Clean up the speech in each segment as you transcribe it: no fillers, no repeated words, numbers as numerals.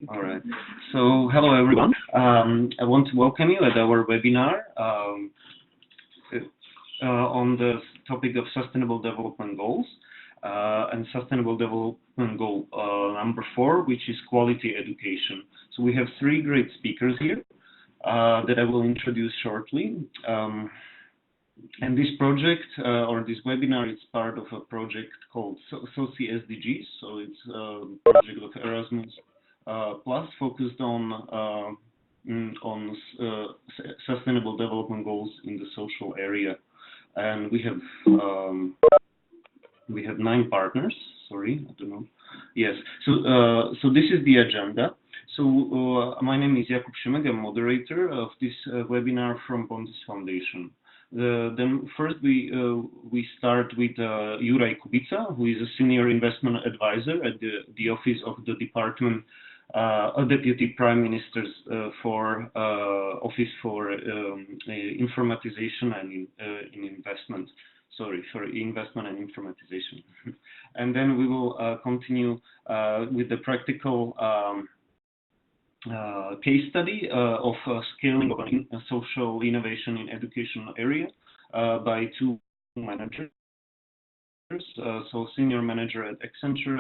All right. So, hello everyone. I want to welcome you at our webinar on the topic of Sustainable Development Goals and Sustainable Development Goal number 4, which is quality education. So we have 3 great speakers here that I will introduce shortly. And this project or this webinar is part of a project called SDGs. So it's a project of Erasmus Plus focused on sustainable development goals in the social area. And we have 9 partners. Sorry, I don't know. Yes. So this is the agenda. So my name is Jakub Šimek. I'm moderator of this webinar from Pontus Foundation. Then first we start with Juraj Kubica, who is a senior investment advisor at the office of the Department Deputy Prime Minister's for Office for Informatization and in Investment. Sorry, for investment and informatization. And then we will continue with the practical case study of scaling of social innovation in education area by 2 managers. So senior manager at Accenture,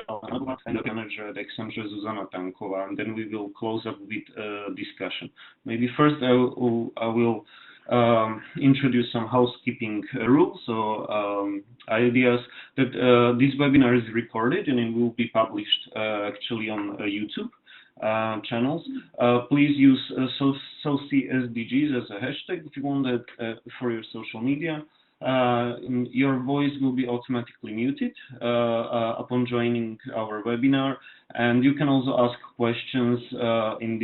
and the manager at Accenture, Zuzana Tankova, and then we will close up with discussion. Maybe first I will introduce some housekeeping rules. So ideas that this webinar is recorded and it will be published actually on YouTube channels. Please use SDGs as a hashtag if you want that for your social media. Your voice will be automatically muted upon joining our webinar, and you can also ask questions and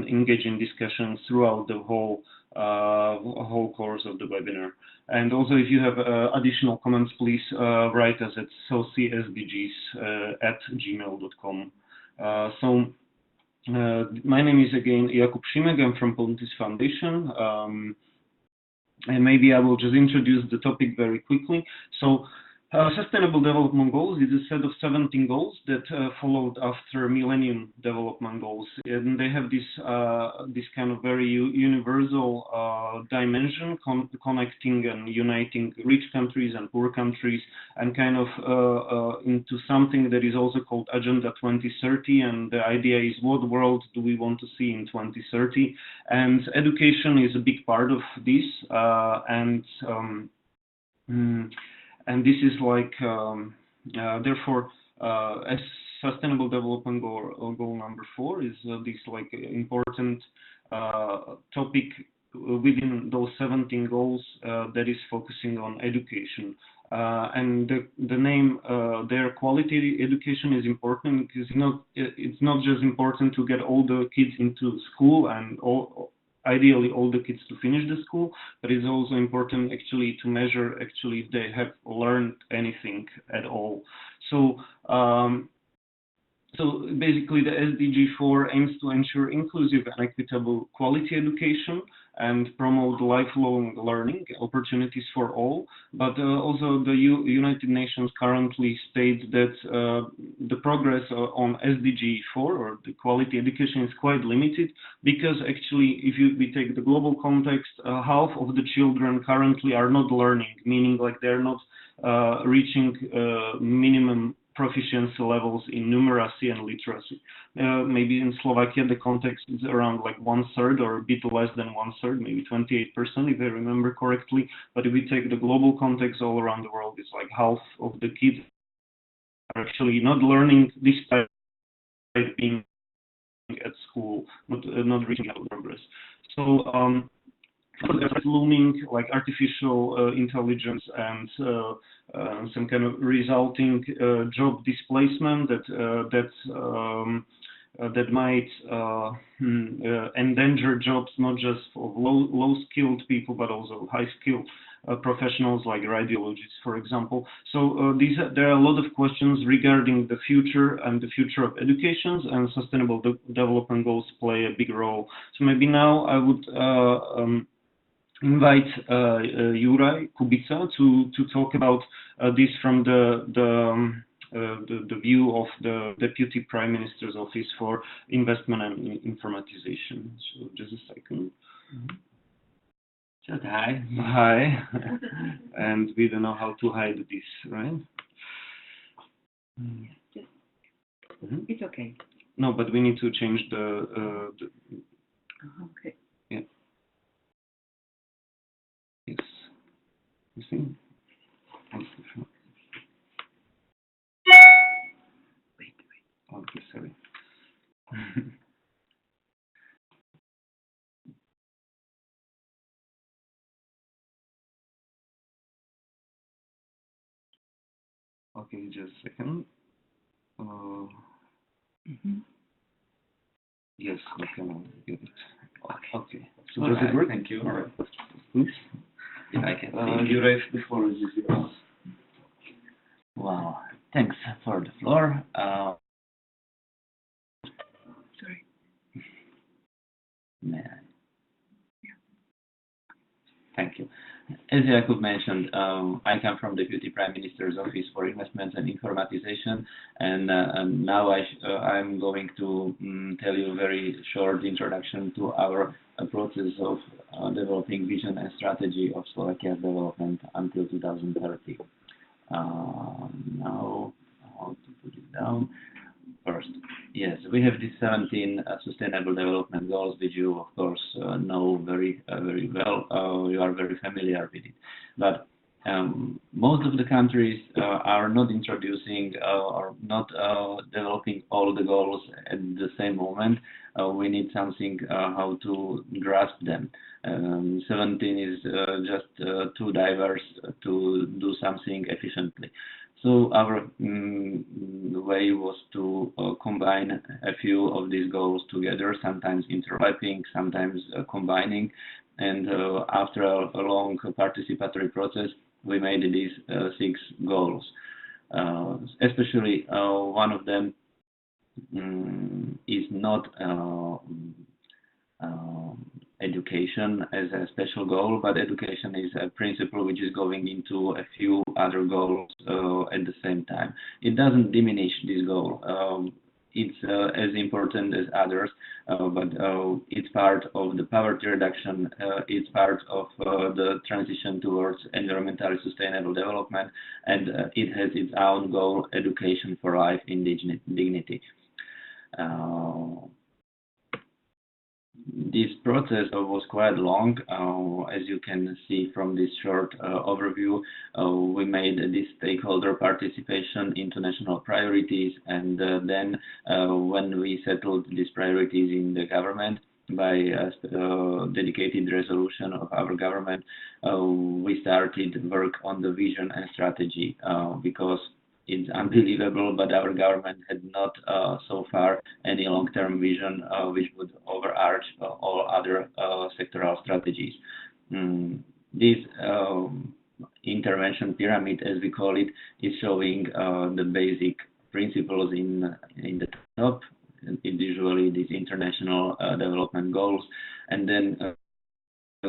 engage in discussions throughout the whole course of the webinar. And also, if you have additional comments, please write us at socisdgs@gmail.com. My name is again Jakub Šimek. I'm from Pontus Foundation. And maybe I will just introduce the topic very quickly. So, Sustainable Development Goals is a set of 17 goals that followed after Millennium Development Goals, and they have this kind of very universal dimension, connecting and uniting rich countries and poor countries, and kind of into something that is also called Agenda 2030. And the idea is, what world do we want to see in 2030? And education is a big part of this, and this is like, therefore, as Sustainable Development Goal number 4 is this like important topic within those 17 goals that is focusing on education. And the name, their quality education is important because it's not just important to get all the kids into school and ideally all the kids to finish the school, but it's also important actually to measure actually if they have learned anything at all. So basically the SDG4 aims to ensure inclusive and equitable quality education and promote lifelong learning opportunities for all. But also the United Nations currently states that the progress on SDG4 or the quality education is quite limited, because actually if we take the global context, half of the children currently are not learning, meaning like they're not reaching minimum proficiency levels in numeracy and literacy. Maybe in Slovakia the context is around like 1/3 or a bit less than 1/3, maybe 28% if I remember correctly. But if we take the global context all around the world, it's like half of the kids are actually not learning despite being at school, not reaching out progress. So there's looming like artificial intelligence and some kind of resulting job displacement that might endanger jobs not just for low-skilled people but also high-skilled professionals like radiologists, for example. So there are a lot of questions regarding the future and the future of education, and Sustainable Development Goals play a big role. So maybe now I would invite Juraj Kubica to talk about this from the the view of the Deputy Prime Minister's Office for Investment and Informatization. So just a second. Just hi. Hi. And we don't know how to hide this, right? It's okay. No, but we need to change the Okay. yeah. Yes. You see? Wait. Okay, sorry. Okay, just a second. Yes, we can get it. Okay. So does it work? Thank you. All right. Please. If I can see. Juraj, the floor is yours. Wow. Thanks for the floor. Sorry. May I? Thank you. As Jakub mentioned, I come from the Deputy Prime Minister's Office for Investments and Informatization, and now I'm going to tell you a very short introduction to our process of developing vision and strategy of Slovakia's development until 2030. Now, how to put it down? First, yes, we have these 17 Sustainable Development Goals, which you, of course, know very well. You are very familiar with it. But most of the countries are not introducing or not developing all the goals at the same moment. We need something how to grasp them. 17 is just too diverse to do something efficiently. So our way was to combine a few of these goals together, sometimes interlapping, sometimes combining, and after a long participatory process, we made these 6 goals. Especially one of them is not education as a special goal, but education is a principle which is going into a few other goals at the same time. It doesn't diminish this goal. It's as important as others, but it's part of the poverty reduction, it's part of the transition towards environmentally sustainable development, and it has its own goal, education for life in dignity. This process was quite long. As you can see from this short overview, we made this stakeholder participation into national priorities, and then when we settled these priorities in the government by a dedicated resolution of our government, we started work on the vision and strategy because it's unbelievable, but our government had not so far any long-term vision which would overarch all other sectoral strategies. This intervention pyramid, as we call it, is showing the basic principles in the top. It's usually these international development goals, and then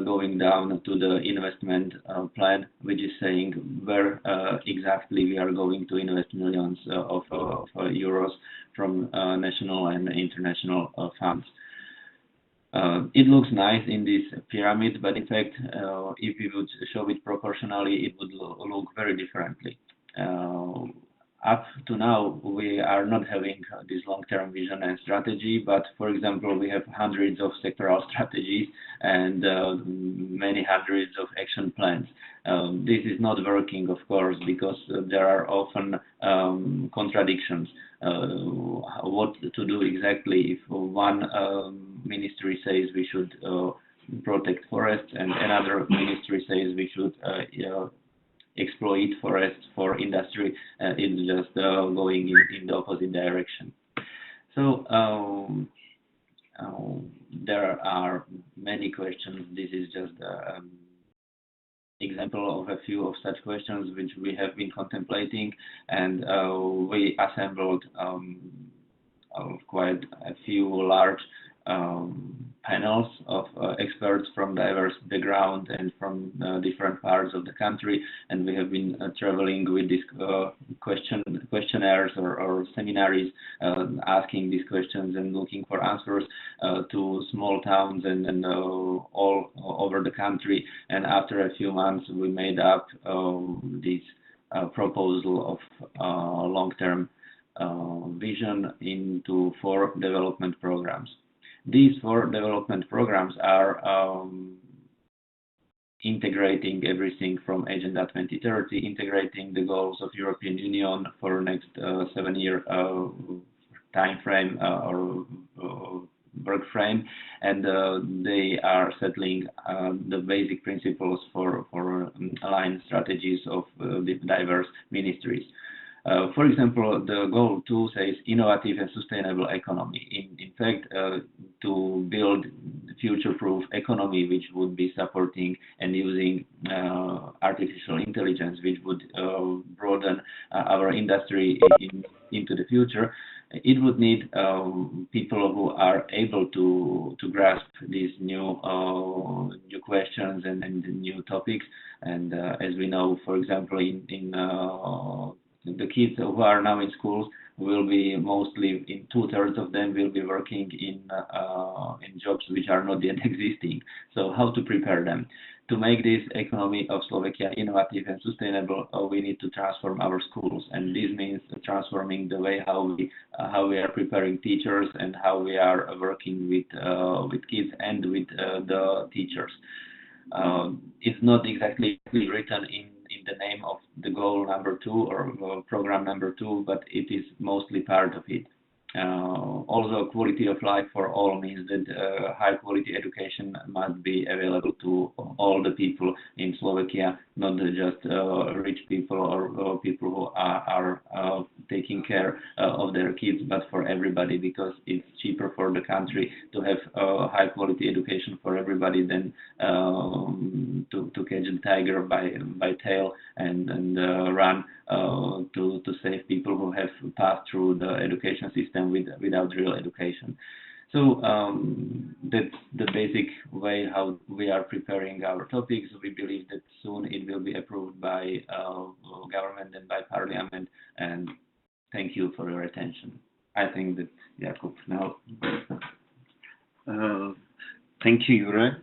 going down to the investment plan, which is saying where exactly we are going to invest millions of euros from national and international funds. It looks nice in this pyramid, but in fact, if we would show it proportionally, it would look very differently. Up to now, we are not having this long-term vision and strategy, but for example, we have hundreds of sectoral strategies and many hundreds of action plans. This is not working, of course, because there are often contradictions. What to do exactly if one ministry says we should protect forests and another ministry says we should exploit forests for industry, it's just going in the opposite direction. So there are many questions. This is just an example of a few of such questions which we have been contemplating, and we assembled quite a few large panels of experts from diverse background and from different parts of the country, and we have been traveling with these questionnaires or seminaries, asking these questions and looking for answers to small towns and all over the country. And after a few months, we made up this proposal of long-term vision into 4 development programs. These 4 development programs are integrating everything from Agenda 2030, integrating the goals of European Union for next 7-year time frame or work frame, and they are settling the basic principles for aligned strategies of the diverse ministries. For example, the goal 2 says innovative and sustainable economy. In fact, to build future-proof economy which would be supporting and using artificial intelligence, which would broaden our industry into the future, it would need people who are able to grasp these new questions and new topics. And as we know, for example, in the kids who are now in schools will be mostly, in 2/3 of them will be working in jobs which are not yet existing. So how to prepare them? To make this economy of Slovakia innovative and sustainable, we need to transform our schools, and this means transforming the way how we are preparing teachers and how we are working with kids and with the teachers. It's not exactly written in the name of the goal number 2 or program number 2, but it is mostly part of it. Also, quality of life for all means that high quality education must be available to all the people in Slovakia, not just rich people or people who are taking care of their kids, but for everybody, because it's cheaper for the country to have high quality education for everybody than to catch the tiger by tail and run to save people who have passed through the education system without real education. So that's the basic way how we are preparing our topics. We believe that soon it will be approved by government and by parliament. And thank you for your attention. I think that Jakub now. Thank you, Jure.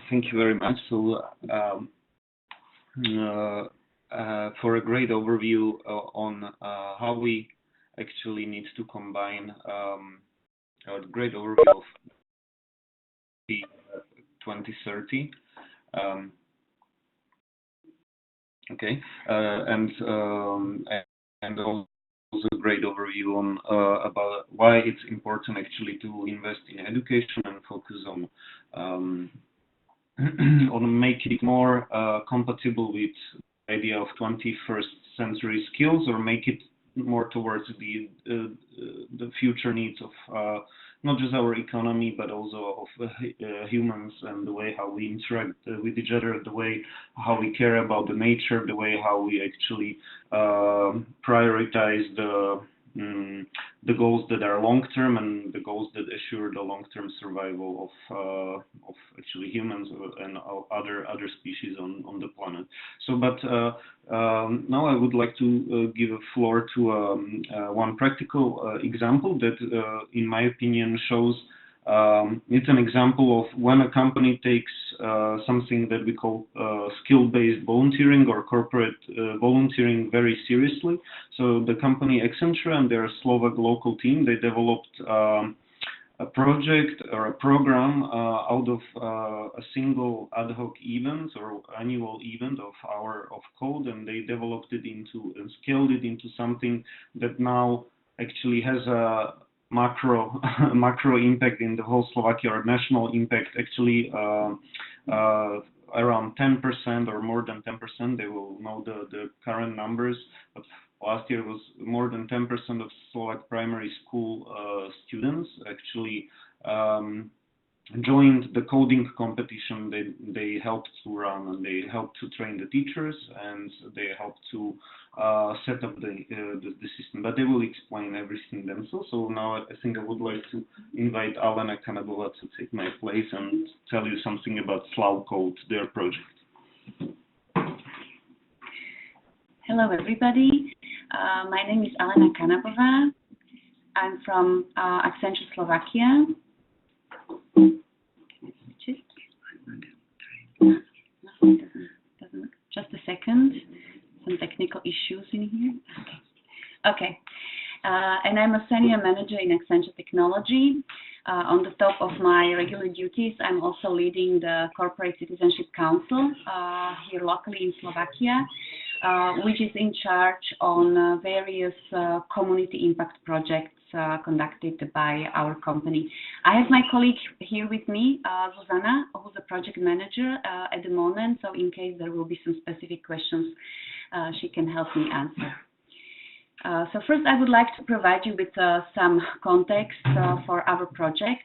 Thank you very much. So for a great overview on how we actually need to combine a great overview of the 2030. Okay, and also a great overview on about why it's important actually to invest in education and focus on making it more compatible with the idea of 21st century skills, or make it more towards the future needs of not just our economy, but also of humans, and the way how we interact with each other, the way how we care about the nature, the way how we actually prioritize the goals that are long-term and the goals that assure the long-term survival of actually humans and other species on the planet. So, but now I would like to give a floor to one practical example that, in my opinion, shows it's an example of when a company takes something that we call skill-based volunteering or corporate volunteering very seriously. So the company Accenture and their Slovak local team, they developed a project or a program out of a single ad hoc event or annual event of hour of code, and they developed it into and scaled it into something that now actually has a macro impact in the whole Slovakia, or national impact actually around 10% or more than 10%. They will know the current numbers, but last year was more than 10% of Slovak primary school students actually joined the coding competition they helped to run, and they helped to train the teachers, and they helped to set up the system. But they will explain everything themselves. So now I think I would like to invite Alena Kanabova to take my place and tell you something about Slav Code, their project. Hello, everybody. My name is Alena Kanabova. I'm from Accenture, Slovakia. Just a second. Some technical issues in here. Okay. And I'm a senior manager in Accenture Technology. On the top of my regular duties, I'm also leading the Corporate Citizenship Council here locally in Slovakia, which is in charge on various community impact projects conducted by our company. I have my colleague here with me, Zuzana, who's a project manager at the moment, so in case there will be some specific questions, she can help me answer. So first, I would like to provide you with some context for our project.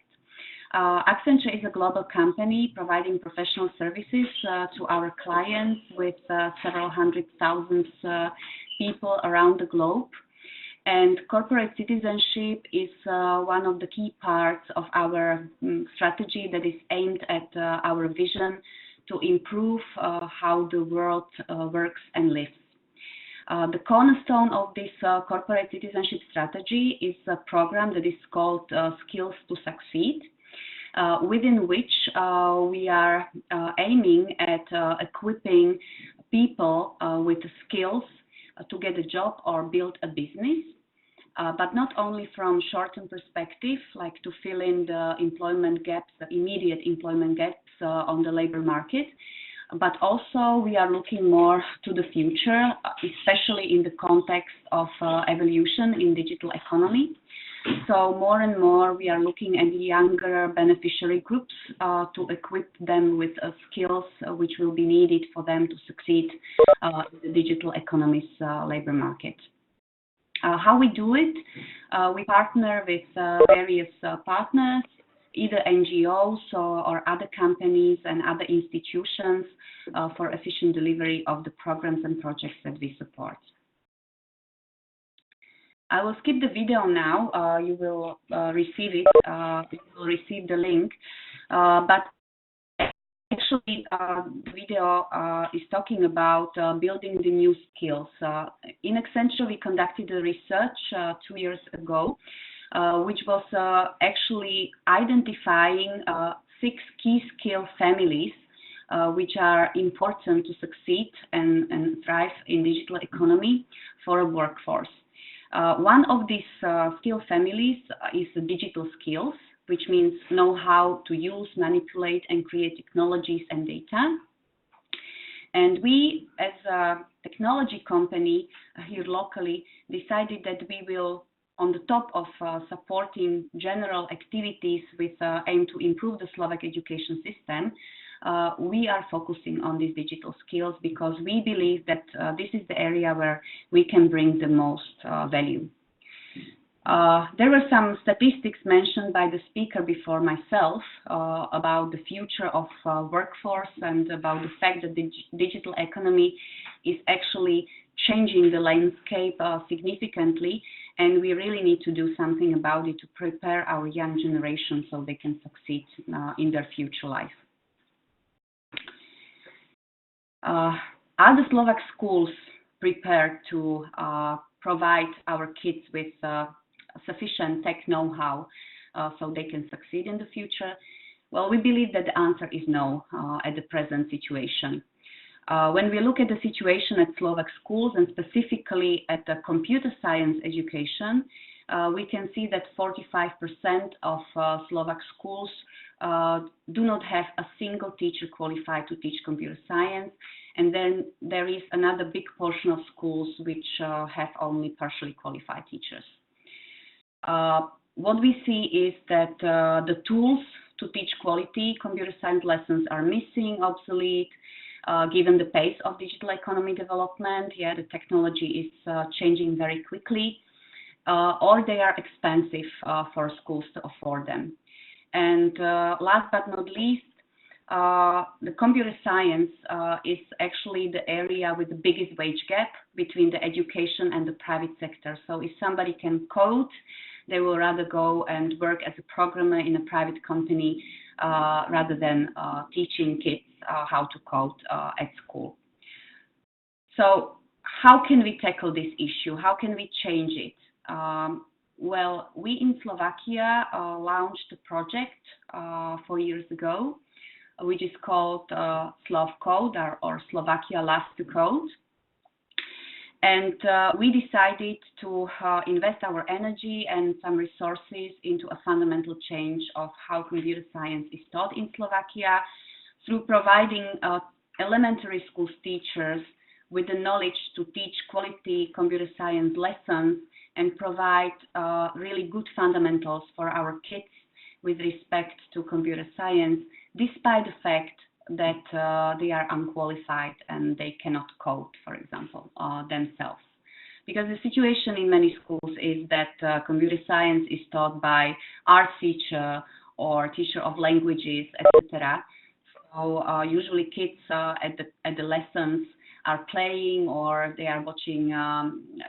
Accenture is a global company providing professional services to our clients with several hundred thousand people around the globe. And corporate citizenship is one of the key parts of our strategy that is aimed at our vision to improve how the world works and lives. The cornerstone of this corporate citizenship strategy is a program that is called Skills to Succeed, within which we are aiming at equipping people with the skills to get a job or build a business, but not only from short-term perspective, like to fill in the employment gaps, the immediate employment gaps on the labor market, but also we are looking more to the future, especially in the context of evolution in digital economy. So more and more we are looking at younger beneficiary groups to equip them with skills which will be needed for them to succeed in the digital economy's labor market. How we do it? We partner with various partners, either NGOs or other companies and other institutions for efficient delivery of the programs and projects that we support. I will skip the video now. You will receive it. You will receive the link. But actually, the video is talking about building the new skills. In Accenture, we conducted a research 2 years ago, which was actually identifying 6 key skill families which are important to succeed and thrive in digital economy for a workforce. One of these skill families is digital skills, which means know how to use, manipulate, and create technologies and data. And we, as a technology company here locally, decided that we will, on the top of supporting general activities with aim to improve the Slovak education system, we are focusing on these digital skills because we believe that this is the area where we can bring the most value. There were some statistics mentioned by the speaker before myself about the future of workforce and about the fact that the digital economy is actually changing the landscape significantly, and we really need to do something about it to prepare our young generation so they can succeed in their future life. Are the Slovak schools prepared to provide our kids with sufficient tech know-how so they can succeed in the future? Well, we believe that the answer is no at the present situation. When we look at the situation at Slovak schools and specifically at the computer science education, we can see that 45% of Slovak schools do not have a single teacher qualified to teach computer science, and then there is another big portion of schools which have only partially qualified teachers. What we see is that the tools to teach quality computer science lessons are missing, obsolete, given the pace of digital economy development. Yeah, the technology is changing very quickly, or they are expensive for schools to afford them. And last but not least, the computer science is actually the area with the biggest wage gap between the education and the private sector. So if somebody can code, they will rather go and work as a programmer in a private company rather than teaching kids how to code at school. So how can we tackle this issue? How can we change it? Well, we in Slovakia launched a project 4 years ago, which is called SlovCode, or Slovakia Loves to Code. And we decided to invest our energy and some resources into a fundamental change of how computer science is taught in Slovakia through providing elementary school teachers with the knowledge to teach quality computer science lessons and provide really good fundamentals for our kids with respect to computer science, despite the fact that they are unqualified and they cannot code, for example, themselves. Because the situation in many schools is that computer science is taught by art teacher or teacher of languages, etc. So usually kids at the lessons are playing or they are watching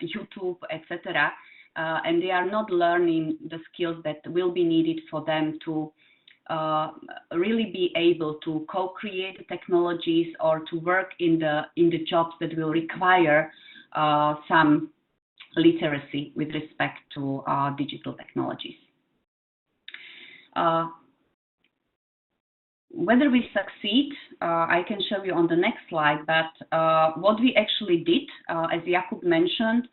YouTube, etc. And they are not learning the skills that will be needed for them to really be able to co-create the technologies or to work in the jobs that will require some literacy with respect to digital technologies. Whether we succeed, I can show you on the next slide, but what we actually did, as Jakub mentioned,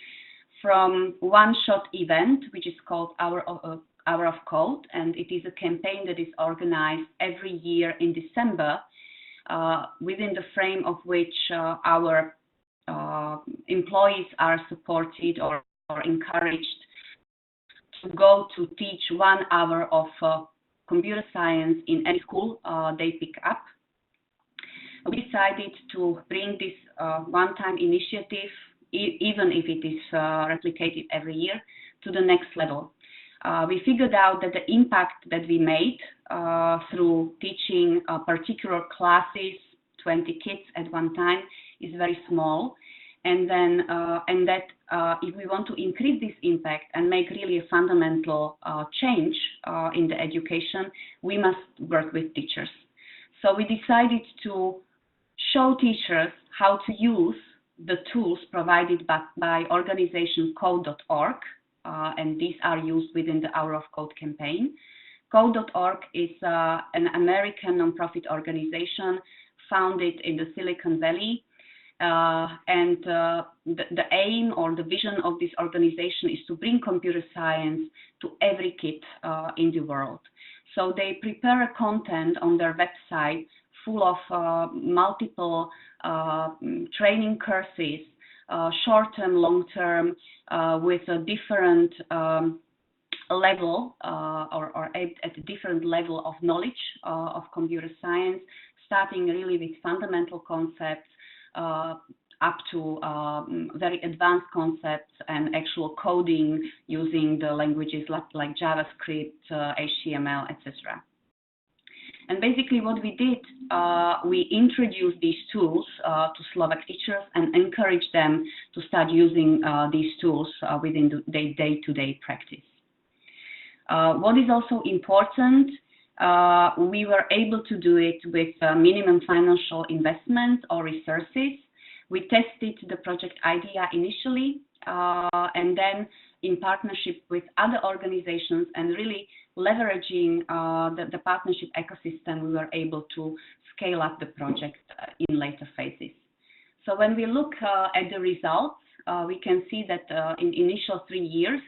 from one-shot event, which is called Hour of Code, and it is a campaign that is organized every year in December, within the frame of which our employees are supported or encouraged to go to teach 1 hour of computer science in any school they pick up. We decided to bring this one-time initiative, even if it is replicated every year, to the next level. We figured out that the impact that we made through teaching particular classes, 20 kids at one time, is very small. And then, if we want to increase this impact and make really a fundamental change in the education, we must work with teachers. So we decided to show teachers how to use the tools provided by organization code.org, and these are used within the Hour of Code campaign. Code.org is an American nonprofit organization founded in the Silicon Valley. And the aim or the vision of this organization is to bring computer science to every kid in the world. So they prepare a content on their website full of multiple training courses, short-term, long-term, with a different level or at a different level of knowledge of computer science, starting really with fundamental concepts up to very advanced concepts and actual coding using the languages like JavaScript, HTML, etc. And basically what we did, we introduced these tools to Slovak teachers and encouraged them to start using these tools within their day-to-day practice. What is also important, we were able to do it with minimum financial investment or resources. We tested the project idea initially, and then in partnership with other organizations and really leveraging the partnership ecosystem, we were able to scale up the project in later phases. So when we look at the results, we can see that in initial 3 years,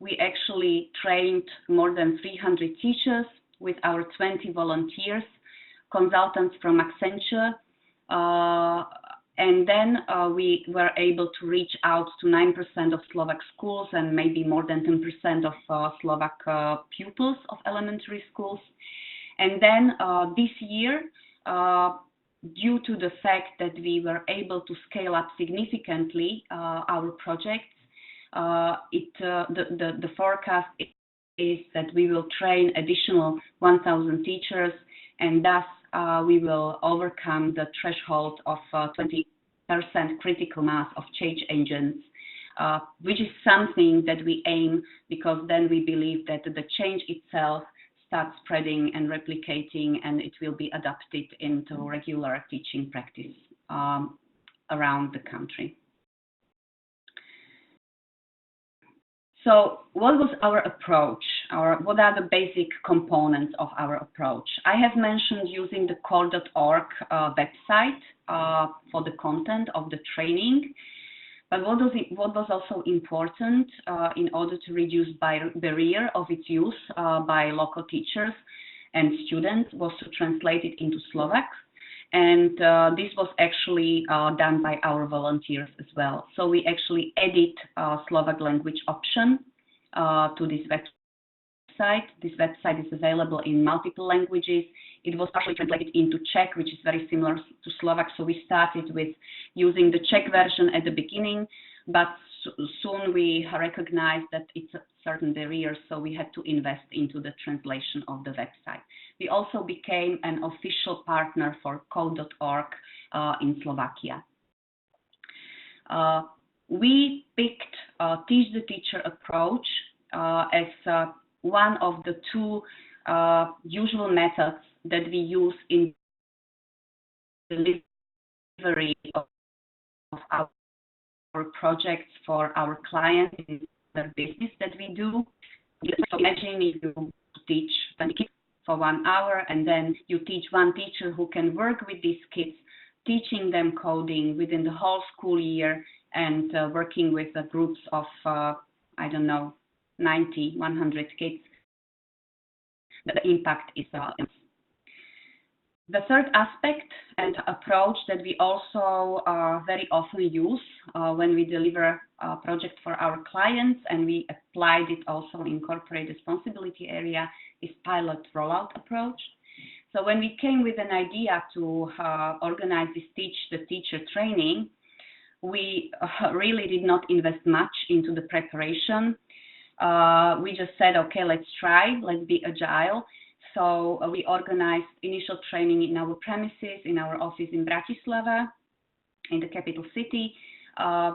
we actually trained more than 300 teachers with our 20 volunteers, consultants from Accenture, and then we were able to reach out to 9% of Slovak schools and maybe more than 10% of Slovak pupils of elementary schools. And then this year, due to the fact that we were able to scale up significantly our projects, the forecast is that we will train additional 1,000 teachers, and thus we will overcome the threshold of 20% critical mass of change agents, which is something that we aim, because then we believe that the change itself starts spreading and replicating, and it will be adapted into regular teaching practice around the country. So what was our approach, or what are the basic components of our approach? I have mentioned using the core.org website for the content of the training, but what was also important in order to reduce barrier of its use by local teachers and students was to translate it into Slovak. And this was actually done by our volunteers as well. So we actually added Slovak language option to this website. This website is available in multiple languages. It was partially translated into Czech, which is very similar to Slovak. So we started with using the Czech version at the beginning, but soon we recognized that it's a certain barrier, so we had to invest into the translation of the website. We also became an official partner for code.org in Slovakia. We picked Teach the Teacher approach as one of the two usual methods that we use in delivery of our projects for our clients in the business that we do. So imagine if you teach 20 kids for 1 hour, and then you teach one teacher who can work with these kids, teaching them coding within the whole school year, and working with groups of, I don't know, 90, 100 kids. The impact is immense. The third aspect and approach that we also very often use when we deliver a project for our clients, and we applied it also in corporate responsibility area, is pilot rollout approach. So when we came with an idea to organize this Teach the Teacher training, we really did not invest much into the preparation. We just said, okay, let's try, let's be agile. So we organized initial training in our premises, in our office in Bratislava, in the capital city,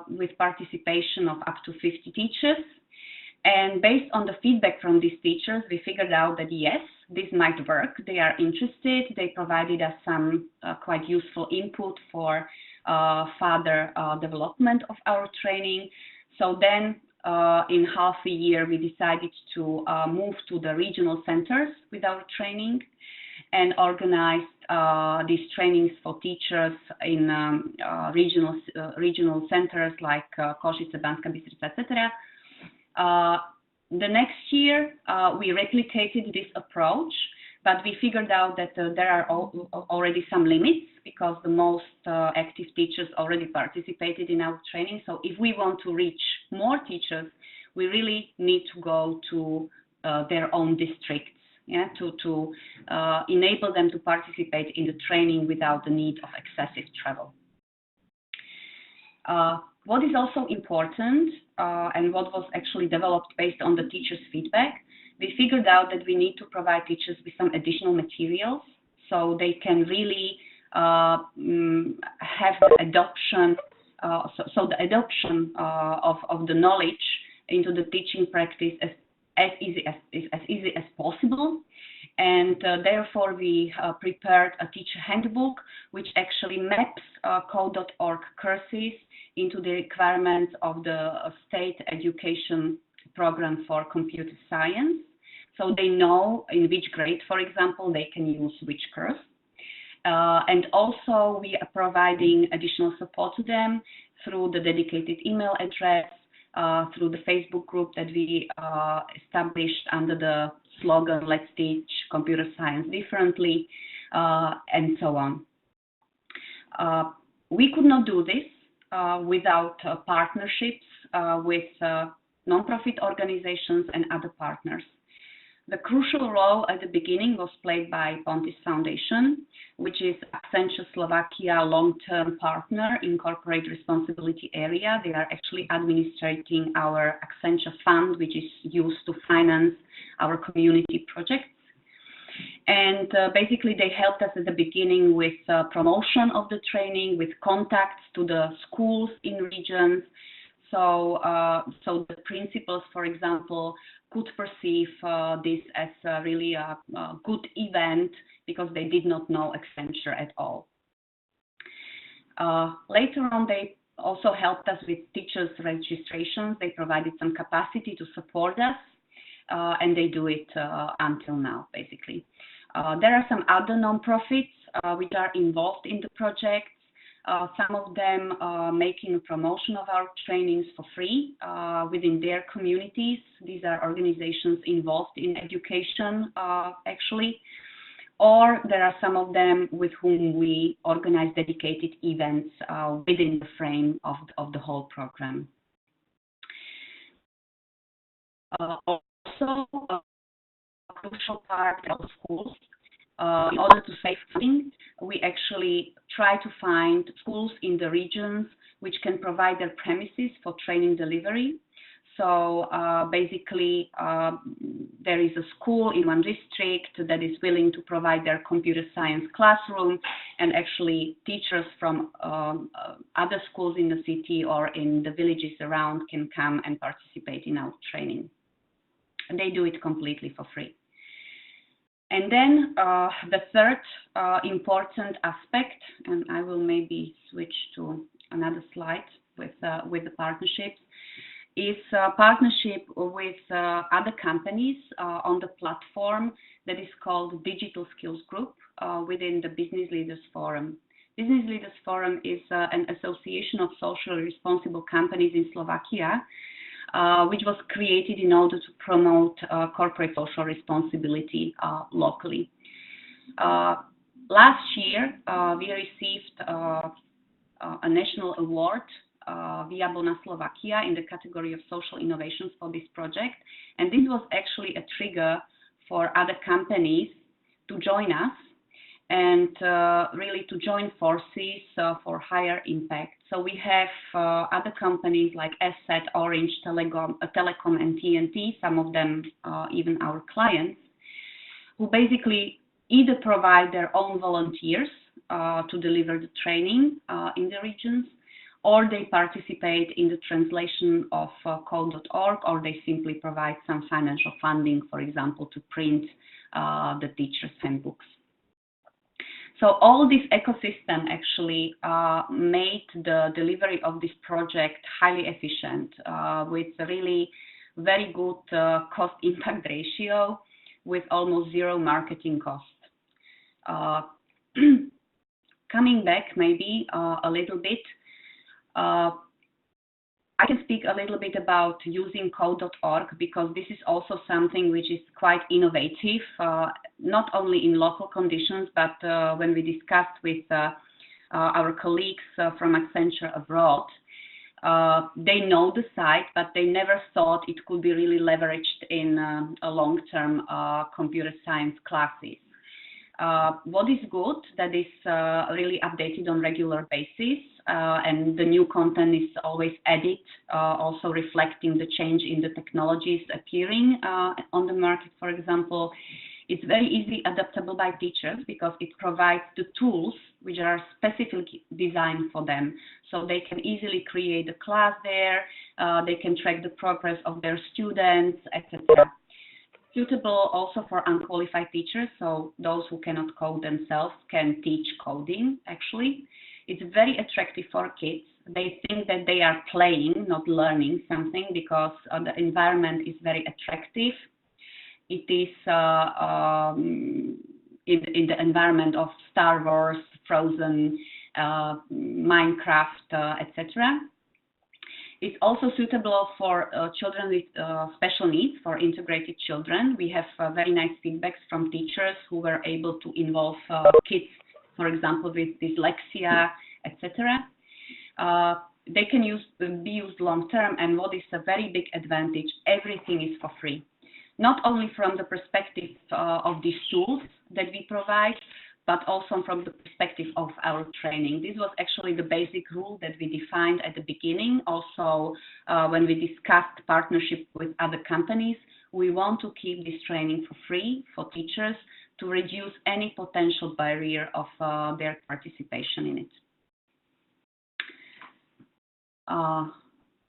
with participation of up to 50 teachers. And based on the feedback from these teachers, we figured out that yes, this might work. They are interested. They provided us some quite useful input for further development of our training. So then in half a year, we decided to move to the regional centers with our training and organized these trainings for teachers in regional centers like Košice, Banská Bystrica, etc. The next year, we replicated this approach, but we figured out that there are already some limits because the most active teachers already participated in our training. So if we want to reach more teachers, we really need to go to their own districts, yeah, to enable them to participate in the training without the need of excessive travel. What is also important, and what was actually developed based on the teachers' feedback, we figured out that we need to provide teachers with some additional materials so they can really have the adoption, so the adoption of the knowledge into the teaching practice as easy as possible. And therefore, we prepared a teacher handbook, which actually maps code.org courses into the requirements of the state education program for computer science. So they know in which grade, for example, they can use which course. And also, we are providing additional support to them through the dedicated email address, through the Facebook group that we established under the slogan, "Let's teach computer science differently," and so on. We could not do this without partnerships with non-profit organizations and other partners. The crucial role at the beginning was played by Pontis Foundation, which is Accenture Slovakia long-term partner in corporate responsibility area. They are actually administrating our Accenture fund, which is used to finance our community projects. And basically, they helped us at the beginning with promotion of the training, with contacts to the schools in regions. So the principals, for example, could perceive this as really a good event because they did not know Accenture at all. Later on, they also helped us with teachers' registrations. They provided some capacity to support us, and they do it until now, basically. There are some other nonprofits which are involved in the project. Some of them making promotion of our trainings for free within their communities. These are organizations involved in education, actually. Or there are some of them with whom we organize dedicated events within the frame of the whole program. Also, a crucial part of schools. In order to save funding, we actually try to find schools in the regions which can provide their premises for training delivery. So basically, there is a school in one district that is willing to provide their computer science classroom, and actually teachers from other schools in the city or in the villages around can come and participate in our training. And they do it completely for free. And then the third important aspect, and I will maybe switch to another slide with the partnerships, is partnership with other companies on the platform that is called Digital Skills Group within the Business Leaders Forum. Business Leaders Forum is an association of socially responsible companies in Slovakia, which was created in order to promote corporate social responsibility locally. Last year, we received a national award via Bona Slovakia in the category of social innovations for this project. And this was actually a trigger for other companies to join us and really to join forces for higher impact. So we have other companies like Asset, Orange, Telecom, and TNT, some of them even our clients, who basically either provide their own volunteers to deliver the training in the regions, or they participate in the translation of code.org, or they simply provide some financial funding, for example, to print the teachers' handbooks. So all this ecosystem actually made the delivery of this project highly efficient with a really very good cost-impact ratio with almost zero marketing cost. Coming back maybe a little bit, I can speak a little bit about using code.org because this is also something which is quite innovative, not only in local conditions, but when we discussed with our colleagues from Accenture abroad, they know the site, but they never thought it could be really leveraged in a long-term computer science classes. What is good, that is really updated on regular basis, and the new content is always added, also reflecting the change in the technologies appearing on the market, for example. It's very easily adaptable by teachers because it provides the tools which are specifically designed for them. So they can easily create a class there, they can track the progress of their students, etc. Suitable also for unqualified teachers, so those who cannot code themselves can teach coding, actually. It's very attractive for kids. They think that they are playing, not learning something, because the environment is very attractive. It is in the environment of Star Wars, Frozen, Minecraft, etc. It's also suitable for children with special needs, for integrated children. We have very nice feedbacks from teachers who were able to involve kids, for example, with dyslexia, etc. They can be used long term, and what is a very big advantage, everything is for free. not only from the perspective of these tools that we provide, but also from the perspective of our training. This was actually the basic rule that we defined at the beginning. Also, when we discussed partnership with other companies, we want to keep this training for free for teachers to reduce any potential barrier of their participation in it.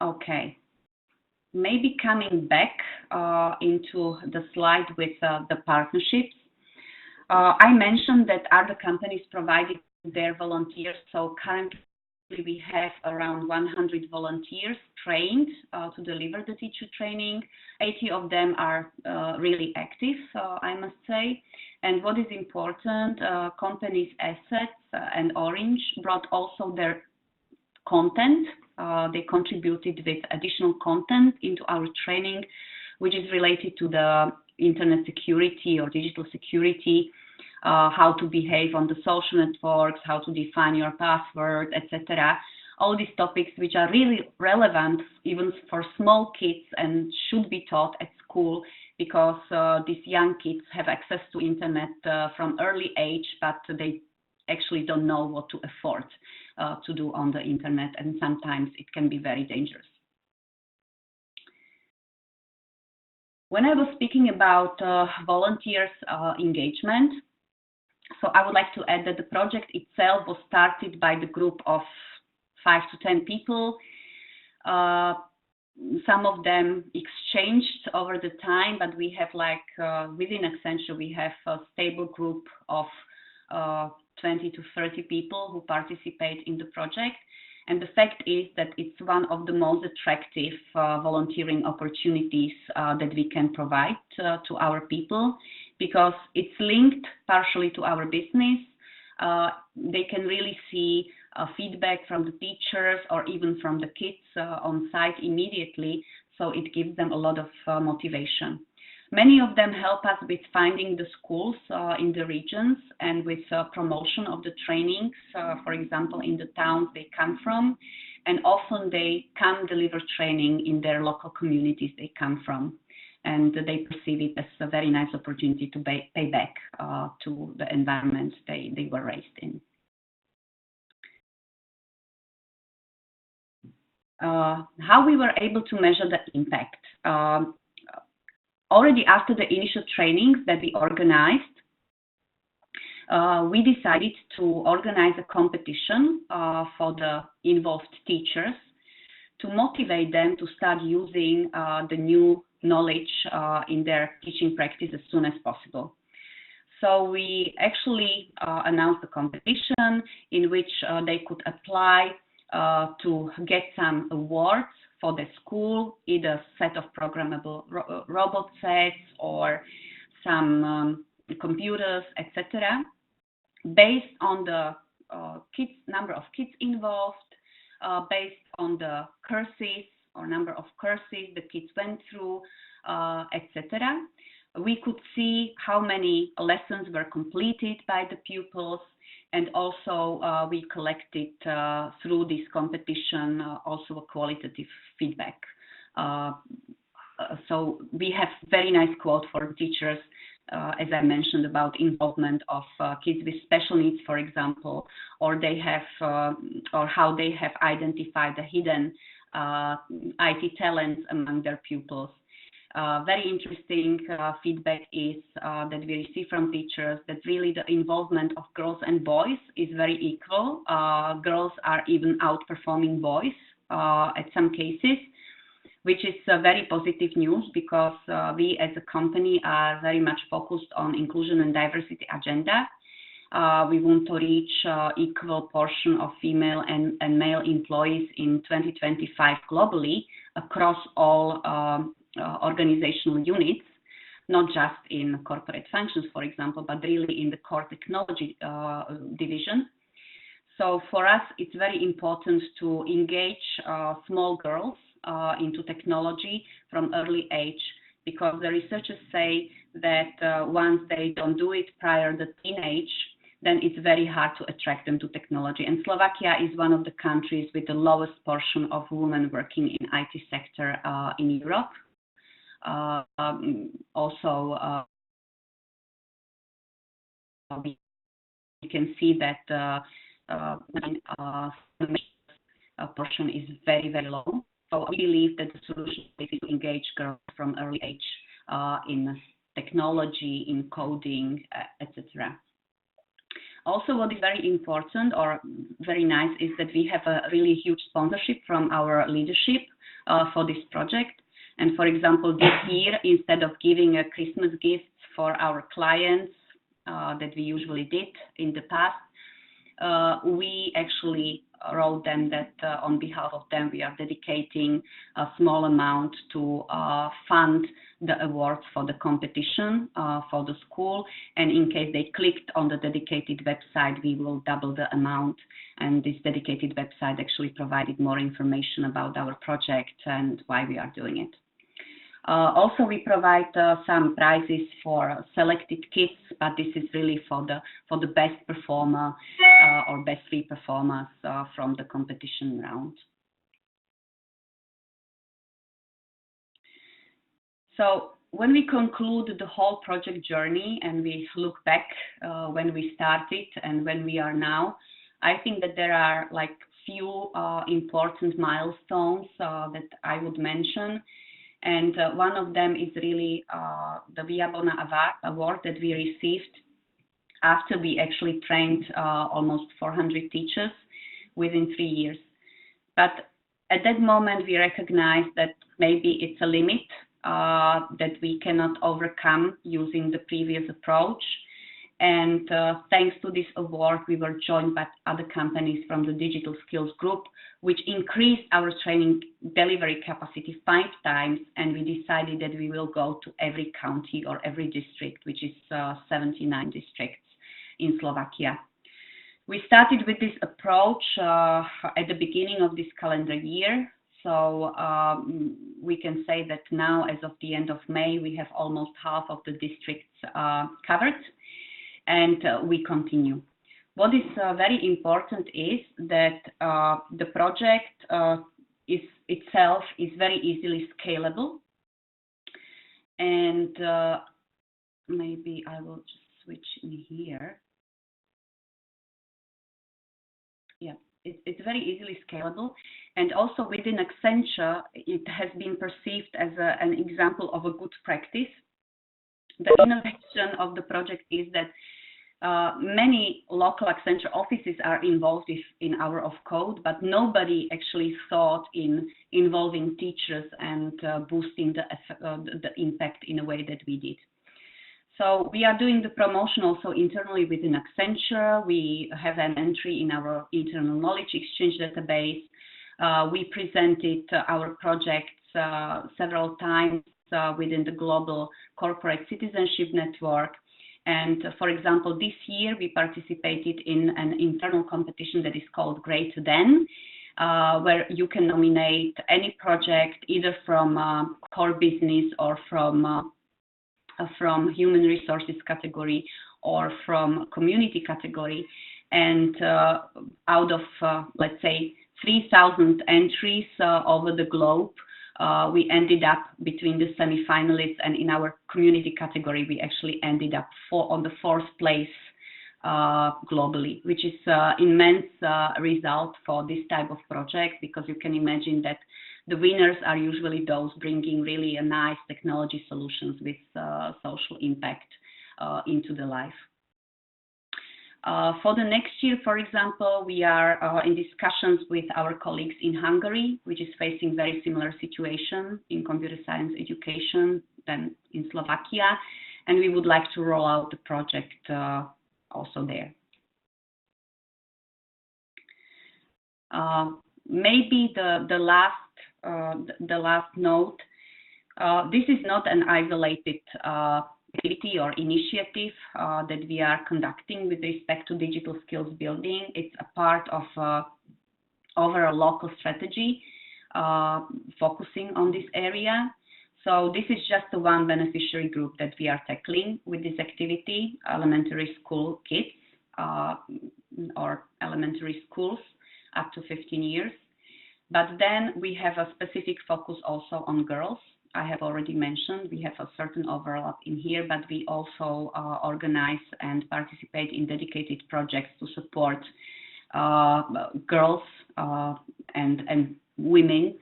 Okay. Maybe coming back into the slide with the partnerships. I mentioned that other companies provided their volunteers, so currently we have around 100 volunteers trained to deliver the teacher training. 80 of them are really active, I must say. And what is important, companies Assets and Orange brought also their content. They contributed with additional content into our training, which is related to the internet security or digital security, how to behave on the social networks, how to define your password, etc. All these topics which are really relevant even for small kids and should be taught at school, because these young kids have access to internet from early age, but they actually don't know what to afford to do on the internet, and sometimes it can be very dangerous. When I was speaking about volunteers engagement, so I would like to add that the project itself was started by the group of 5 to 10 people. Some of them exchanged over the time, but we have within Accenture, we have a stable group of 20 to 30 people who participate in the project. And the fact is that it's one of the most attractive volunteering opportunities that we can provide to our people, because it's linked partially to our business. They can really see feedback from the teachers or even from the kids on site immediately, so it gives them a lot of motivation. Many of them help us with finding the schools in the regions and with promotion of the trainings, for example, in the towns they come from, and often they come deliver training in their local communities they come from, and they perceive it as a very nice opportunity to pay back to the environment they were raised in. How we were able to measure the impact. Already after the initial trainings that we organized, we decided to organize a competition for the involved teachers to motivate them to start using the new knowledge in their teaching practice as soon as possible. So we actually announced a competition in which they could apply to get some awards for the school, either set of programmable robot sets or some computers, etc., based on the number of kids involved, based on the courses or number of courses the kids went through, etc. We could see how many lessons were completed by the pupils, and also we collected through this competition also a qualitative feedback. So we have very nice quote for teachers, as I mentioned, about involvement of kids with special needs, for example, or they have, or how they have identified the hidden IT talents among their pupils. Very interesting feedback is that we receive from teachers that really the involvement of girls and boys is very equal. Girls are even outperforming boys at some cases, which is very positive news, because we as a company are very much focused on inclusion and diversity agenda. We want to reach equal portion of female and male employees in 2025 globally across all organizational units, not just in corporate functions, for example, but really in the core technology division. So for us, it's very important to engage small girls into technology from early age, because the researchers say that once they don't do it prior to teenage, then it's very hard to attract them to technology. And Slovakia is one of the countries with the lowest portion of women working in IT sector in Europe. Also, we can see that portion is very, very low. So we believe that the solution is to engage girls from early age in technology, in coding, etc. Also, what is very important or very nice is that we have a really huge sponsorship from our leadership for this project. And for example, this year, instead of giving a Christmas gifts for our clients that we usually did in the past, we actually wrote them that on behalf of them, we are dedicating a small amount to fund the awards for the competition for the school. And in case they clicked on the dedicated website, we will double the amount. And this dedicated website actually provided more information about our project and why we are doing it. Also, we provide some prizes for selected kids, but this is really for the best performer or best 3 performers from the competition round. So when we conclude the whole project journey and we look back when we started and when we are now, I think that there are like few important milestones that I would mention. And one of them is really the Via Bona award that we received after we actually trained almost 400 teachers within 3 years. But at that moment, we recognized that maybe it's a limit that we cannot overcome using the previous approach. And thanks to this award, we were joined by other companies from the Digital Skills Group, which increased our training delivery capacity 5 times. And we decided that we will go to every county or every district, which is 79 districts in Slovakia. We started with this approach at the beginning of this calendar year. So we can say that now, as of the end of May, we have almost half of the districts covered. And we continue. What is very important is that the project itself is very easily scalable. And maybe I will just switch in here. Yeah, it's very easily scalable. And also within Accenture, it has been perceived as an example of a good practice. The innovation of the project is that many local Accenture offices are involved in Hour of Code, but nobody actually thought in involving teachers and boosting the impact in a way that we did. So we are doing the promotion also internally within Accenture. We have an entry in our internal knowledge exchange database. We presented our projects several times within the Global Corporate Citizenship Network. And for example, this year we participated in an internal competition that is called Greater Than, where you can nominate any project either from core business or from human resources category or from community category. And out of, let's say, 3,000 entries over the globe, we ended up between the semi-finalists, and in our community category, we actually ended up on the 4th place globally, which is immense result for this type of project, because you can imagine that the winners are usually those bringing really a nice technology solutions with social impact into the life. For the next year, for example, we are in discussions with our colleagues in Hungary, which is facing very similar situation in computer science education than in Slovakia, and we would like to roll out the project also there. Maybe the last note. This is not an isolated activity or initiative that we are conducting with respect to digital skills building. It's a part of overall local strategy focusing on this area. So this is just the one beneficiary group that we are tackling with this activity, elementary school kids or elementary schools up to 15 years. But then we have a specific focus also on girls I have already mentioned, we have a certain overlap in here, but we also organize and participate in dedicated projects to support girls and women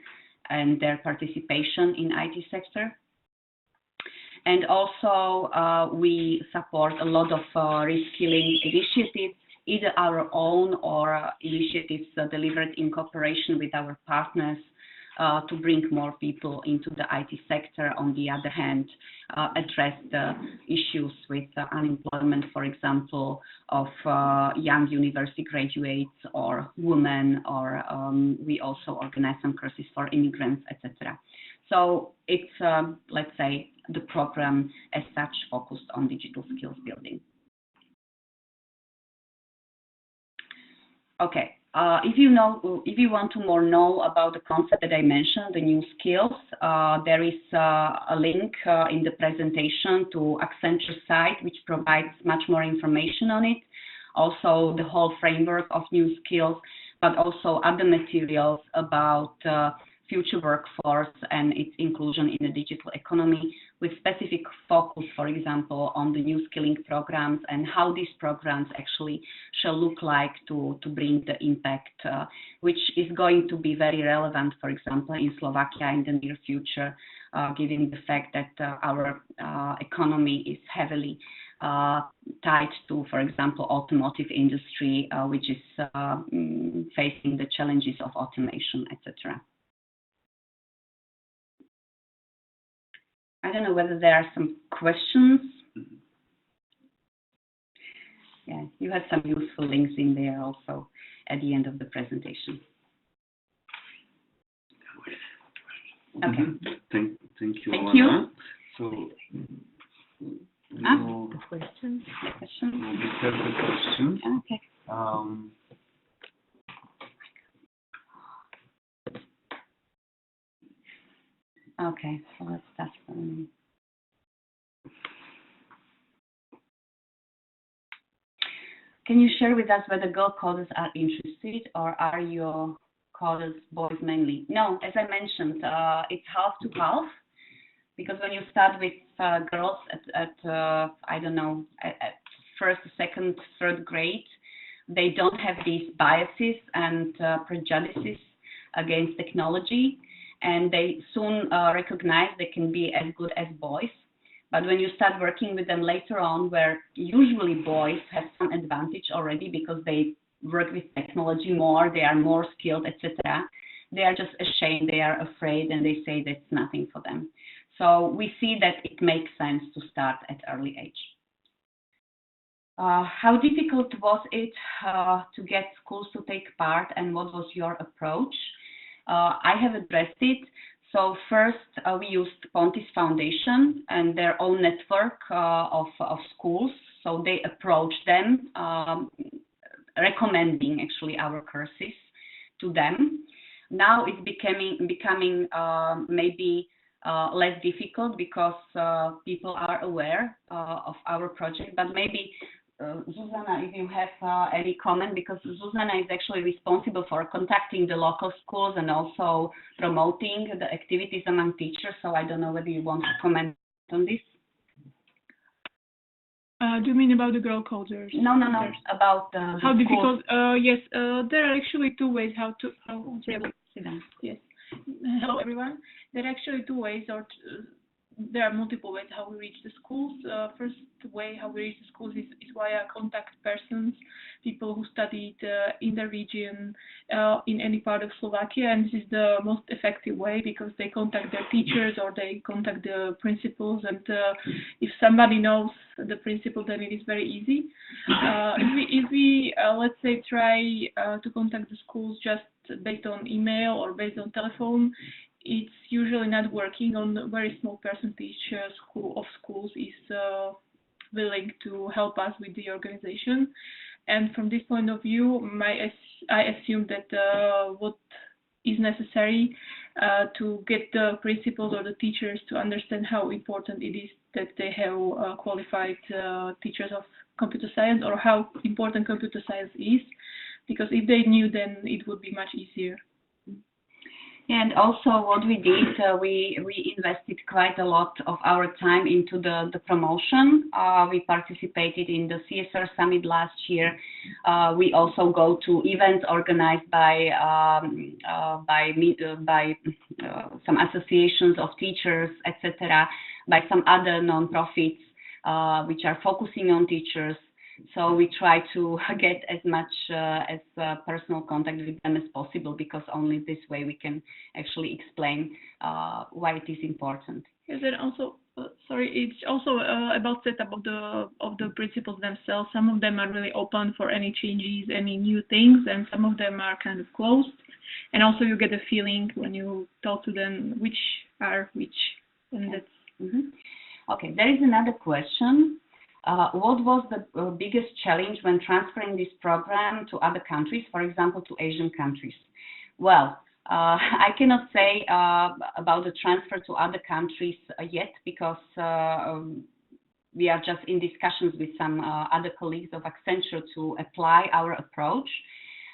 and their participation in IT sector. And also we support a lot of reskilling initiatives, either our own or initiatives delivered in cooperation with our partners to bring more people into the IT sector. On the other hand, address the issues with unemployment, for example, of young university graduates or women, or we also organize some courses for immigrants, etc. So it's, let's say, the program as such focused on digital skills building. Okay, if you want to more know about the concept that I mentioned, the new skills, there is a link in the presentation to Accenture site, which provides much more information on it. Also, the whole framework of new skills, but also other materials about future workforce and its inclusion in the digital economy, with specific focus, for example, on the new skilling programs and how these programs actually shall look like to bring the impact, which is going to be very relevant, for example, in Slovakia in the near future, given the fact that our economy is heavily tied to, for example, automotive industry, which is facing the challenges of automation, etc. I don't know whether there are some questions. Yeah, you had some useful links in there also at the end of the presentation. Okay. Thank you, Thank Alana. you. So, the questions. we have the questions. Okay. Okay, so let's start. Can you share with us whether girl coders are interested, or are your coders boys mainly? No, as I mentioned, it's half to half, because when you start with girls at I don't know, at first, second, third grade, they don't have these biases and prejudices against technology, and they soon recognize they can be as good as boys. But when you start working with them later on, where usually boys have some advantage already because they work with technology more, they are more skilled, etc., they are just ashamed, they are afraid, and they say that's nothing for them. So we see that it makes sense to start at early age. How difficult was it to get schools to take part, and what was your approach? I have addressed it. So first, we used Pontis Foundation and their own network of schools. So they approached them, recommending actually our courses to them. Now it's becoming maybe less difficult because people are aware of our project, but maybe Zuzana, if you have any comment, because Zuzana is actually responsible for contacting the local schools and also promoting the activities among teachers. So I don't know whether you want to comment on this. Do you mean about the girl coders? No, about how difficult? Yes, there are actually two ways how to. Yes. Hello, everyone. There are actually two ways, or there are multiple ways how we reach the schools. First way how we reach the schools is via contact persons, people who studied in the region, in any part of Slovakia, and this is the most effective way because they contact their teachers or they contact the principals, and if somebody knows the principal, then it is very easy. If we let's say try to contact the schools just based on email or based on telephone, it's usually not working. On a very small percentage of schools is willing to help us with the organization. And from this point of view, I assume that what is necessary to get the principals or the teachers to understand how important it is that they have qualified teachers of computer science, or how important computer science is, because if they knew, then it would be much easier. And also what we did, we invested quite a lot of our time into the promotion. We participated in the CSR Summit last year. We also go to events organized by some associations of teachers, etc., by some other non-profits which are focusing on teachers. So we try to get as much as personal contact with them as possible, because only this way we can actually explain why it is important. Yes, and also, sorry, it's also about setup of the principals themselves. Some of them are really open for any changes, any new things, and some of them are kind of closed. And also you get a feeling when you talk to them which are which, and that's. Okay, there is another question. What was the biggest challenge when transferring this program to other countries, for example, to Asian countries? Well, I cannot say about the transfer to other countries yet, because we are just in discussions with some other colleagues of Accenture to apply our approach.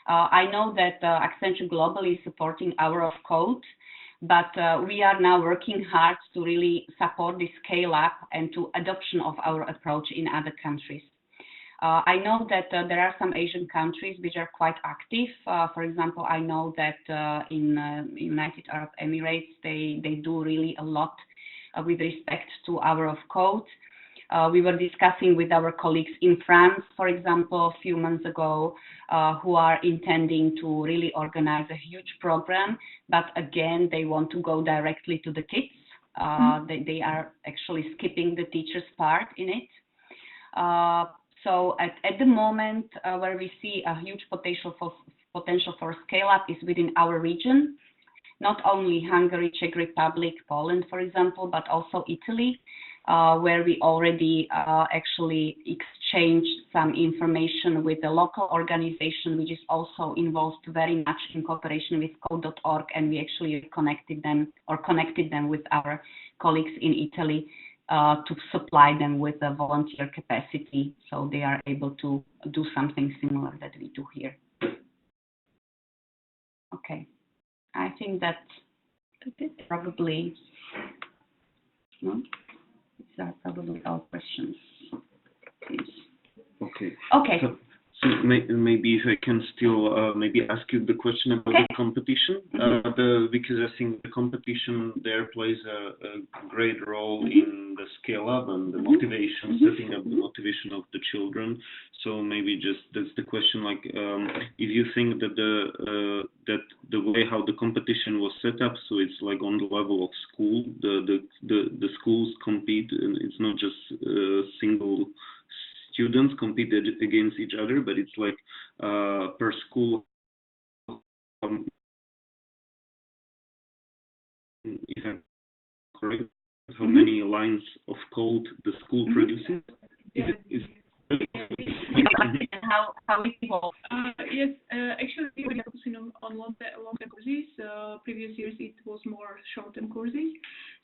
I know that Accenture globally is supporting Hour of Code, but we are now working hard to really support the scale up and to adoption of our approach in other countries. I know that there are some Asian countries which are quite active. For example, I know that in United Arab Emirates, they do really a lot with respect to Hour of Code. We were discussing with our colleagues in France, for example, a few months ago, who are intending to really organize a huge program, but again, they want to go directly to the kids. They are actually skipping the teachers' part in it. So at the moment, where we see a huge potential for scale up is within our region, not only Hungary, Czech Republic, Poland, for example, but also Italy. Where we already actually exchanged some information with a local organization, which is also involved very much in cooperation with code.org, and we actually connected them with our colleagues in Italy to supply them with a volunteer capacity, so they are able to do something similar that we do here. Okay, I think that's probably. No? These are probably all questions. Please. Okay. Okay. So maybe if I can still maybe ask you the question about the competition, because I think the competition there plays a great role in the scale up and the motivation, setting up the motivation of the children. So maybe just that's the question, like if you think that the way how the competition was set up, so it's like on the level of school, the schools compete, and it's not just single students compete against each other, but it's like per school. If I'm correct, how many lines of code the school produces? How we evolve? Yes, actually we are focusing on long-term courses. Previous years it was more short-term courses.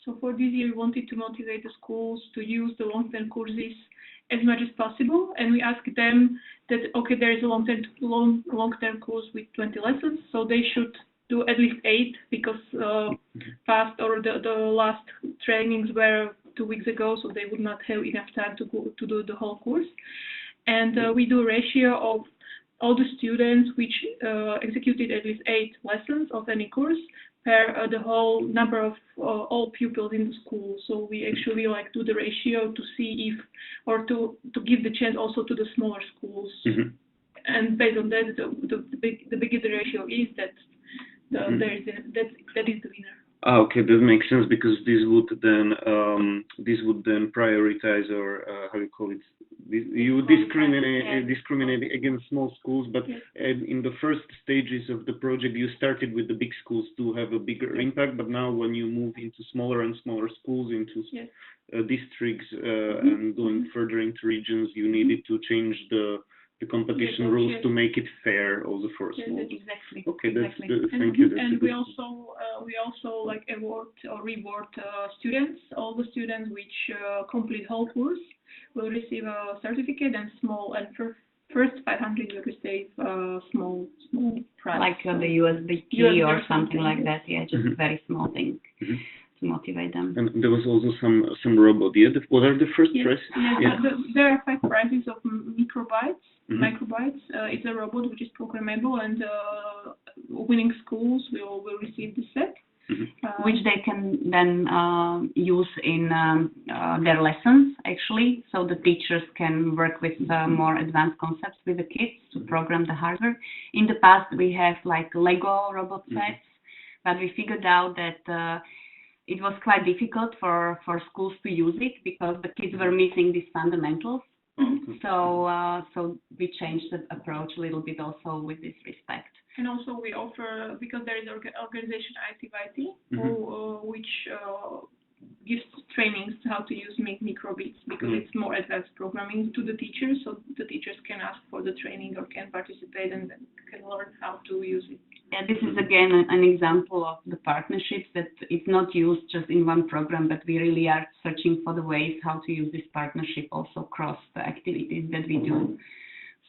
So for this year we wanted to motivate the schools to use the long-term courses as much as possible, and we asked them that okay, there is a long-term course with 20 lessons, so they should do at least 8, because past or the last trainings were 2 weeks ago, so they would not have enough time to go to do the whole course. And we do a ratio of all the students which executed at least 8 lessons of any course per the whole number of all pupils in the school. So we actually like do the ratio to see if, or to give the chance also to the smaller schools. And based on that, the bigger the ratio is, that is the winner. Okay, that makes sense, because this would then prioritize, or how you call it? You would discriminate against small schools, but in the first stages of the project, you started with the big schools to have a bigger impact. But now, when you move into smaller and smaller schools, into districts, and going further into regions, you needed to change the competition rules to make it fair also for small. Exactly. Okay, exactly. Thank you. And we also like award or reward students. All the students which complete whole course will receive a certificate, and small and first 500 you receive small prize. Like the USB key or something like that. Yeah, just a very small thing to motivate them. And there was also some robot. Yeah, what are the first prizes? Yes, there are 5 prizes of microbytes. It's a robot which is programmable, and winning schools will receive the set. Which they can then use in their lessons, actually, so the teachers can work with more advanced concepts with the kids to program the hardware. In the past, we have like Lego robot sets, but we figured out that it was quite difficult for schools to use it because the kids were missing these fundamentals. So we changed the approach a little bit also with this respect. And also we offer, because there is organization ITYT, which gives trainings how to use microbits, because it's more advanced programming to the teachers, so the teachers can ask for the training or can participate and can learn how to use it. Yeah, this is again an example of the partnerships that it's not used just in one program, but we really are searching for the ways how to use this partnership also across the activities that we do.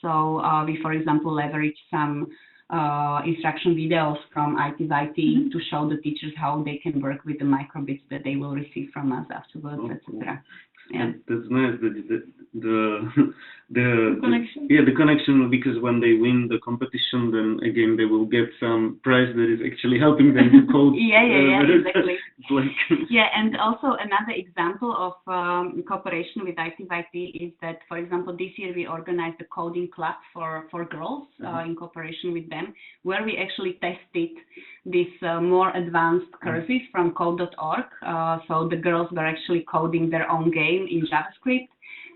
So we, for example, leverage some instruction videos from ITYT to show the teachers how they can work with the microbits that they will receive from us afterwards, etc. Yeah. That's nice. The connection. Yeah, the connection, because when they win the competition, then again they will get some prize that is actually helping them to code. Exactly. Like Yeah, and also another example of cooperation with ITYT is that, for example, this year we organized a coding club for girls in cooperation with them, where we actually tested these more advanced courses from code.org. So the girls were actually coding their own game in JavaScript.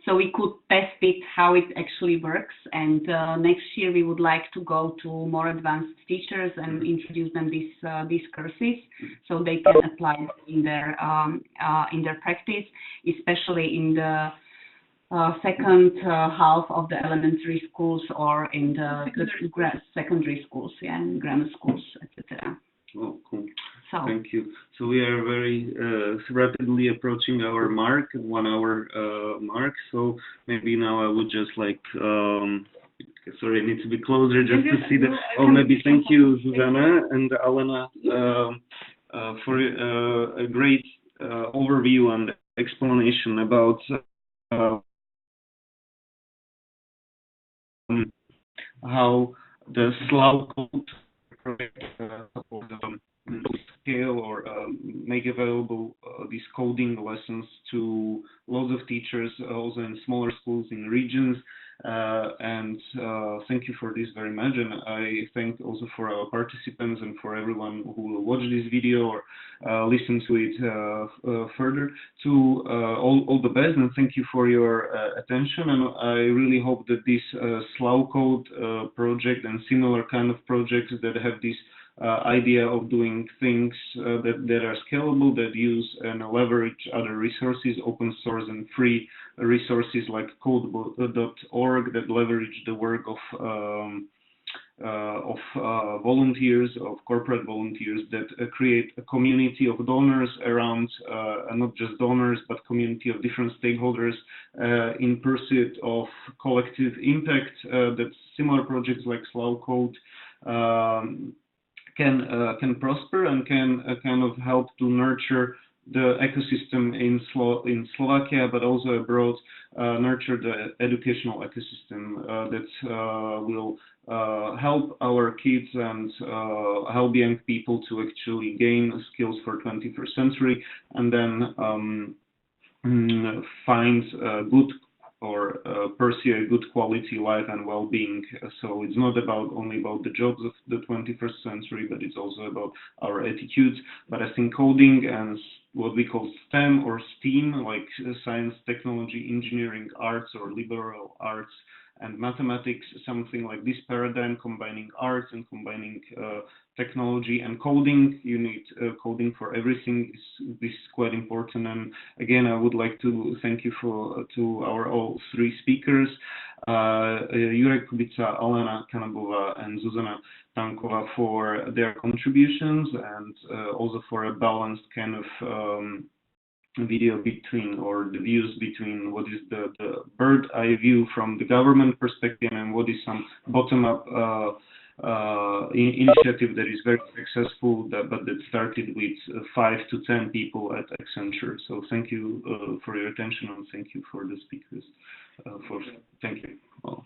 So we could test it, how it actually works. And next year we would like to go to more advanced teachers and introduce them these courses, so they can apply in their practice, especially in the second half of the elementary schools or in the secondary schools, and grammar schools, etc. Oh, cool. So, thank you. So we are very rapidly approaching our 1 hour mark. So maybe now I would just like, sorry, I need to be closer just to see the. Oh, maybe thank you, Zuzana and Alena, for a great overview and explanation about how the Slow Code project scale or make available these coding lessons to lots of teachers, also in smaller schools in regions. And thank you for this very much. And I thank also for our participants and for everyone who will watch this video or listen to it further. To all the best, and thank you for your attention. And I really hope that this Slow Code project and similar kind of projects that have this idea of doing things that are scalable, that use and leverage other resources, open source and free resources like code.org, that leverage the work of volunteers, of corporate volunteers, that create a community of donors around, not just donors, but community of different stakeholders in pursuit of collective impact, that similar projects like Slow Code can prosper and can kind of help to nurture the ecosystem in Slovakia, but also abroad, nurture the educational ecosystem that will help our kids and help young people to actually gain skills for 21st century, and then find good or pursue a good quality life and well-being. So it's not only about the jobs of the 21st century, but it's also about our attitudes. But I think coding and what we call STEM or STEAM, like science, technology, engineering, arts, or liberal arts and mathematics, something like this paradigm, combining arts and combining technology and coding. You need coding for everything. This is quite important. And again, I would like to thank you to our all 3 speakers, Jurek Kubica, Alena Kanabova, and Zuzana Tankova, for their contributions, and also for a balanced kind of video between, or the views between, what is the bird eye view from the government perspective and what is some bottom-up initiative that is very successful, but that started with 5 to 10 people at Accenture. So thank you for your attention, and thank you for the speakers. Thank you. Well,